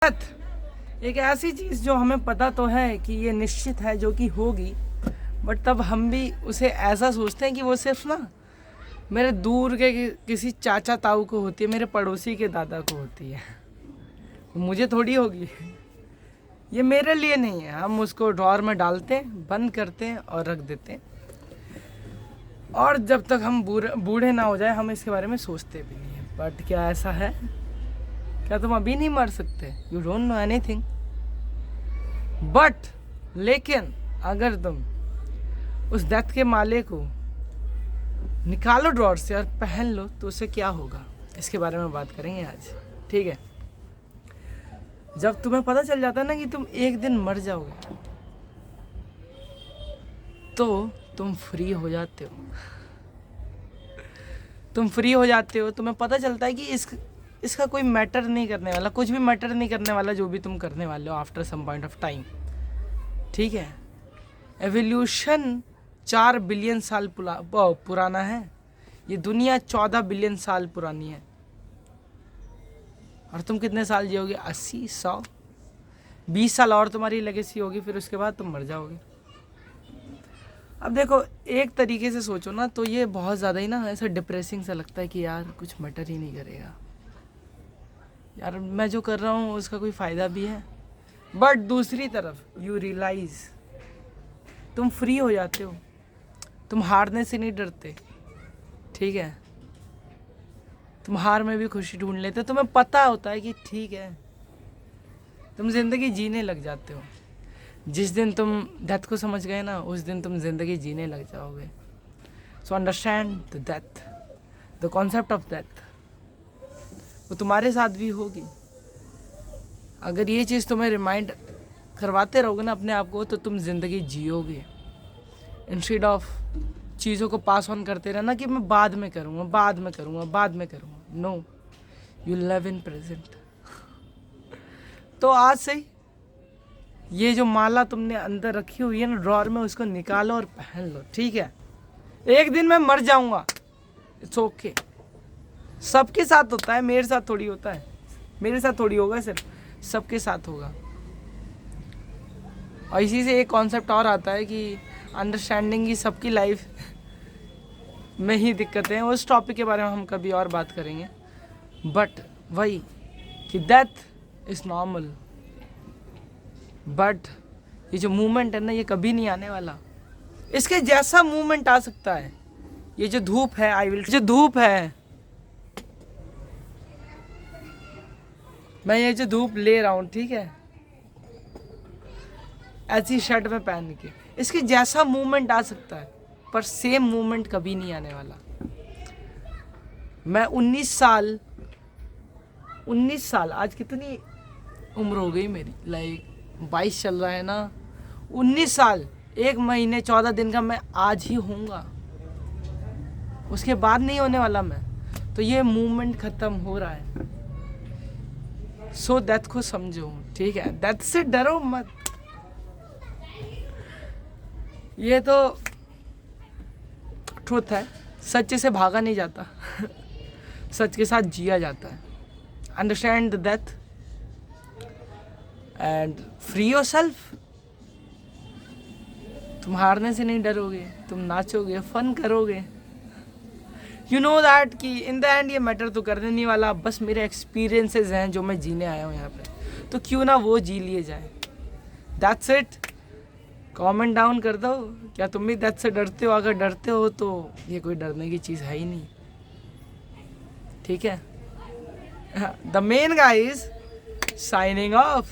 एक ऐसी चीज़ जो हमें पता तो है कि ये निश्चित है, जो कि होगी, बट तब हम भी उसे ऐसा सोचते हैं कि वो सिर्फ ना मेरे दूर के किसी चाचा ताऊ को होती है, मेरे पड़ोसी के दादा को होती है, मुझे थोड़ी होगी। ये मेरे लिए नहीं है। हम उसको ड्रॉअर में डालते हैं, बंद करते हैं और रख देते हैं, और जब तक हम बूढ़े ना हो जाए हम इसके बारे में सोचते भी नहीं हैं। बट क्या ऐसा है? क्या तुम अभी नहीं मर सकते? You don't know anything. But लेकिन अगर तुम उस डेथ के माले को निकालो ड्रॉअर से और पहन लो तो उससे क्या होगा, इसके बारे में बात करेंगे आज। ठीक है? जब तुम्हें पता चल जाता है ना कि तुम एक दिन मर जाओगे, तो तुम फ्री हो जाते हो। तुम फ्री हो जाते हो, तुम्हें पता चलता है कि इसका कोई मैटर नहीं करने वाला, कुछ भी मैटर नहीं करने वाला जो भी तुम करने वाले हो after some point of time. ठीक है? एवोल्यूशन 4 बिलियन साल पुराना है। ये दुनिया 14 बिलियन साल पुरानी है। और तुम कितने साल जियोगे? 80, 100, 20 साल और तुम्हारी लेगेसी होगी, फिर उसके बाद तुम मर जाओगे। अब देखो, एक तरीके से सोचो ना तो ये बहुत ज़्यादा ही ना ऐसा डिप्रेसिंग सा लगता है कि यार कुछ मैटर ही नहीं करेगा, यार मैं जो कर रहा हूँ उसका कोई फ़ायदा भी है। बट दूसरी तरफ यू रियलाइज तुम फ्री हो जाते हो, तुम हारने से नहीं डरते। ठीक है? तुम हार में भी खुशी ढूंढ लेते हो। तुम्हें पता होता है कि ठीक है, तुम ज़िंदगी जीने लग जाते हो। जिस दिन तुम डेथ को समझ गए ना, उस दिन तुम ज़िंदगी जीने लग जाओगे। So understand the death, the concept of death. वो तुम्हारे साथ भी होगी। अगर ये चीज़ तुम्हें रिमाइंड करवाते रहोगे ना अपने आप को, तो तुम ज़िंदगी जियोगे, इंस्टेड ऑफ चीज़ों को पास ऑन करते रहना कि मैं बाद में करूँगा, बाद में करूँगा, बाद में करूँगा। No, you live in present. तो आज से ये जो माला तुमने अंदर रखी हुई है ना ड्रॉअर में, उसको निकालो और पहन लो। ठीक है? एक दिन मैं मर जाऊँगा, इट्स ओके। सबके साथ होता है, मेरे साथ थोड़ी होता है। मेरे साथ थोड़ी होगा, सिर्फ सबके साथ होगा। और इसी से एक कॉन्सेप्ट और आता है कि अंडरस्टैंडिंग की सबकी लाइफ में ही दिक्कतें हैं। उस टॉपिक के बारे में हम कभी और बात करेंगे। बट वही कि डेथ इज़ नॉर्मल, बट ये जो मूवमेंट है ना, ये कभी नहीं आने वाला। इसके जैसा मूवमेंट आ सकता है। ये जो धूप है, जो धूप है, मैं ये जो धूप ले रहा हूँ, ठीक है, ऐसी शर्ट में पहन के, इसके जैसा मूवमेंट आ सकता है, पर सेम मूवमेंट कभी नहीं आने वाला। मैं 19 साल, आज कितनी उम्र हो गई मेरी, लाइक 22 चल रहा है ना, 19 साल 1 महीने 14 दिन का मैं आज ही होऊंगा, उसके बाद नहीं होने वाला मैं। तो ये मूवमेंट ख़त्म हो रहा है। सो डेथ को समझो। ठीक है? डेथ से डरो मत। ये तो ट्रुथ है। सच से भागा नहीं जाता सच के साथ जिया जाता है। Understand the death and free yourself. तुम हारने से नहीं डरोगे, तुम नाचोगे, फन करोगे। यू नो दैट कि इन द एंड ये मैटर तो करने नहीं वाला, बस मेरे एक्सपीरियंसेस हैं जो मैं जीने आया हूँ यहाँ पे, तो क्यों ना वो जी लिए जाए। That's it. कमेंट डाउन कर दो, क्या तुम भी डेथ से डरते हो? अगर डरते हो तो ये कोई डरने की चीज़ है ही नहीं। ठीक है? The main guys signing off.